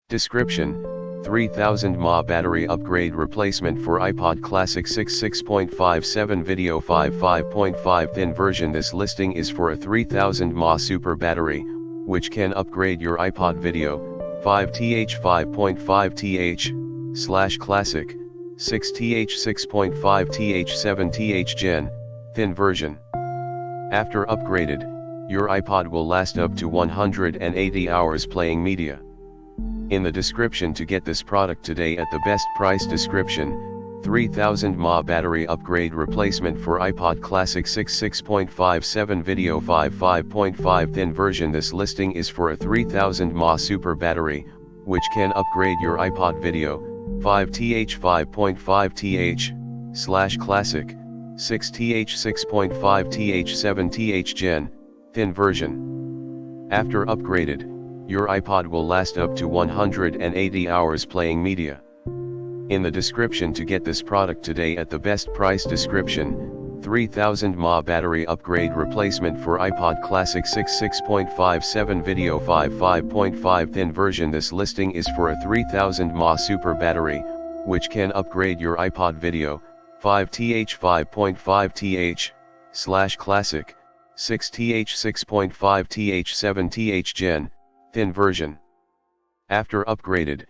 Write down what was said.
Description: 3000 mAh battery upgrade replacement for iPod Classic 6.57 video 5.5 thin version. This listing is for a 3000 mAh super battery, which can upgrade your iPod video 5th 5.5th classic 6th 6.5th 7th gen thin version. After upgraded, your iPod will last up to 180 hours playing media. In the description to get this product today at the best price. Description: 3000 mAh battery upgrade replacement for iPod Classic 6.57 video 5.5 thin version. This listing is for a 3000 mAh super battery, which can upgrade your iPod video 5th 5.5th classic 6th 6.5th 7th gen thin version. After upgraded, your iPod will last up to 180 hours playing media. In the description to get this product today at the best price. Description: 3000 mAh battery upgrade replacement for iPod Classic 6.57 video 5.5 thin version. This listing is for a 3000 mAh super battery, which can upgrade your iPod video 5th 5.5th classic 6th 6.5th 7th gen thin version. After upgraded,